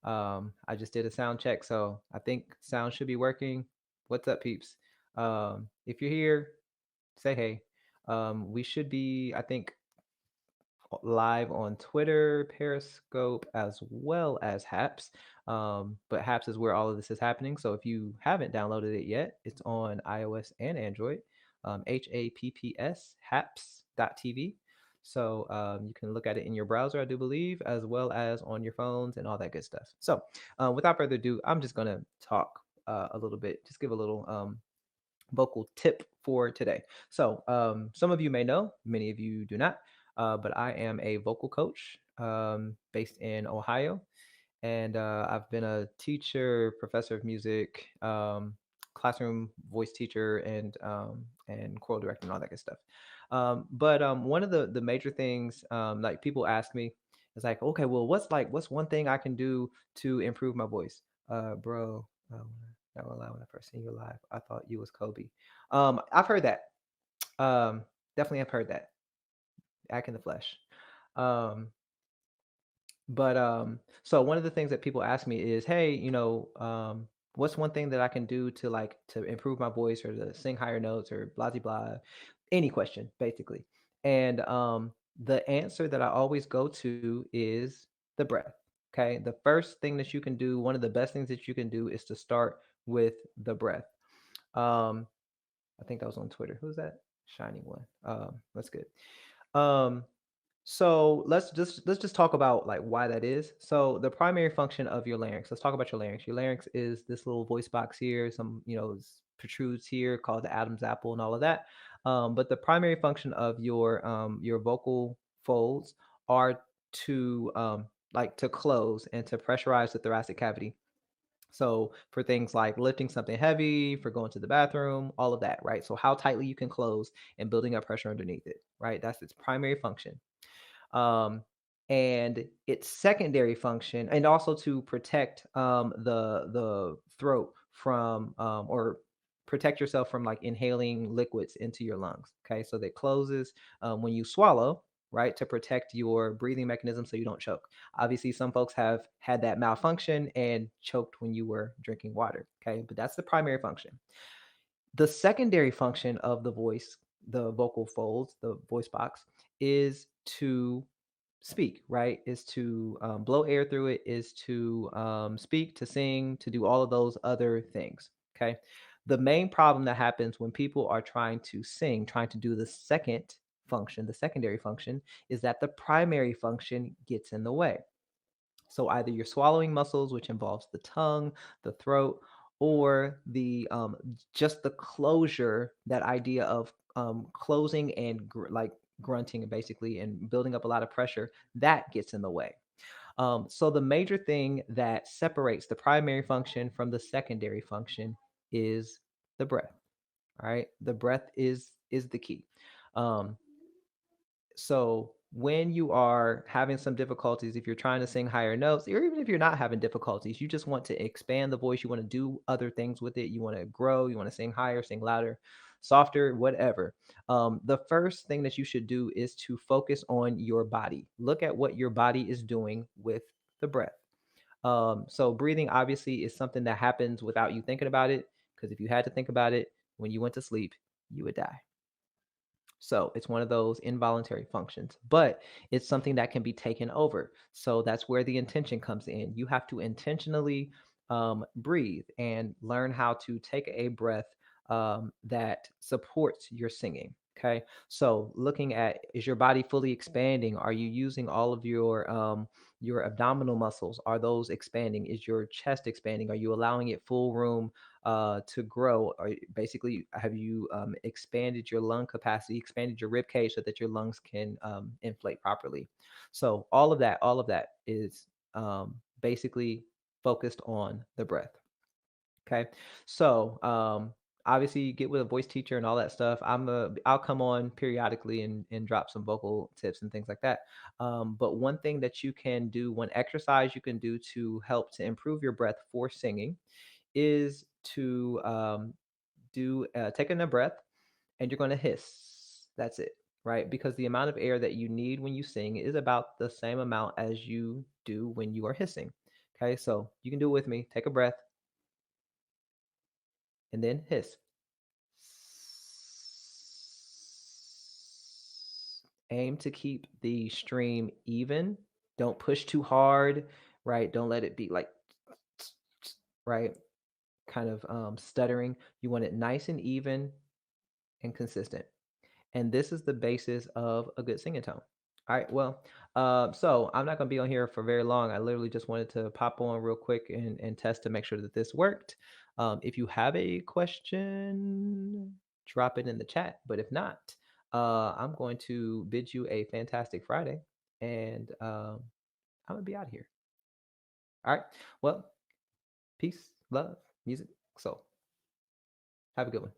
I just did a sound check, so I think sound should be working. What's up, peeps? If you're here, say hey. We should be, I think, live on Twitter, Periscope, as well as Haps. But Haps is where all of this is happening. So if you haven't downloaded it yet, it's on iOS and Android. HAPPS, haps.tv. So you can look at it in your browser, I do believe, as well as on your phones and all that good stuff. So without further ado, I'm just going to talk a little bit, just give a little vocal tip for today. So, some of you may know, many of you do not, but I am a vocal coach based in Ohio, and I've been a teacher, professor of music, classroom voice teacher, and choral director and all that good stuff. But one of the major things, like people ask me, is like, okay, well, what's one thing I can do to improve my voice, bro? Not gonna lie, when I first seen you live, I thought you was Kobe. I've heard that. Um, Definitely have heard that. Act in the flesh. Um, but so one of the things that people ask me is, hey, what's one thing that I can do to to improve my voice or to sing higher notes or blah blah blah, any question basically. And the answer that I always go to is the breath. Okay, the first thing that you can do, one of the best things that you can do, is to start with the breath. Um, I think that was on Twitter. Who's that? Shining one. That's good. Um, so let's just talk about like why that is. So the primary function of your larynx. Let's talk about your larynx. Your larynx is this little voice box here. Some protrudes here called the Adam's apple and all of that. But the primary function of your vocal folds are to to close and to pressurize the thoracic cavity. So for things like lifting something heavy, for going to the bathroom, all of that, right? So how tightly you can close and building up pressure underneath it, right? That's its primary function. Um, and its secondary function, and also to protect the throat from or protect yourself from like inhaling liquids into your lungs. Okay, so that closes when you swallow, right, to protect your breathing mechanism so you don't choke. Obviously, some folks have had that malfunction and choked when you were drinking water. Okay, but that's the primary function. The secondary function of the voice, the vocal folds, the voice box, is to speak, right? Is to blow air through it, is to speak, to sing, to do all of those other things. Okay. The main problem that happens when people are trying to sing, trying to do the second function, the secondary function, is that the primary function gets in the way. So either your swallowing muscles, which involves the tongue, the throat, or the just the closure, that idea of closing and grunting basically and building up a lot of pressure, that gets in the way. So the major thing that separates the primary function from the secondary function is the breath. All right, the breath is the key. Um, so when you are having some difficulties, if you're trying to sing higher notes, or even if you're not having difficulties, you just want to expand the voice, you want to do other things with it, you want to grow, you want to sing higher, sing louder, softer, whatever. The first thing that you should do is to focus on your body. Look at what your body is doing with the breath. So breathing obviously is something that happens without you thinking about it, because if you had to think about it when you went to sleep, you would die. So it's one of those involuntary functions, but it's something that can be taken over. So that's where the intention comes in. You have to intentionally breathe and learn how to take a breath that supports your singing. Okay. So looking at, is your body fully expanding? Are you using all of your abdominal muscles? Are those expanding? Is your chest expanding? Are you allowing it full room to grow? Or basically, have you expanded your lung capacity, expanded your rib cage so that your lungs can inflate properly? So all of that is basically focused on the breath. Okay, so obviously get with a voice teacher and all that stuff. I'll come on periodically and drop some vocal tips and things like that. But one thing that you can do, one exercise you can do to help to improve your breath for singing, is to do take in a breath, and you're going to hiss. That's it, right? Because the amount of air that you need when you sing is about the same amount as you do when you are hissing. Okay, so you can do it with me. Take a breath and then hiss. Aim to keep the stream even. Don't push too hard, right? Don't let it be like, right? Kind of stuttering. You want it nice and even and consistent. And this is the basis of a good singing tone. All right. Well, so I'm not going to be on here for very long. I literally just wanted to pop on real quick and test to make sure that this worked. If you have a question, drop it in the chat. But if not, I'm going to bid you a fantastic Friday, and I'm going to be out of here. All right. Well, peace, love, music, soul. Have a good one.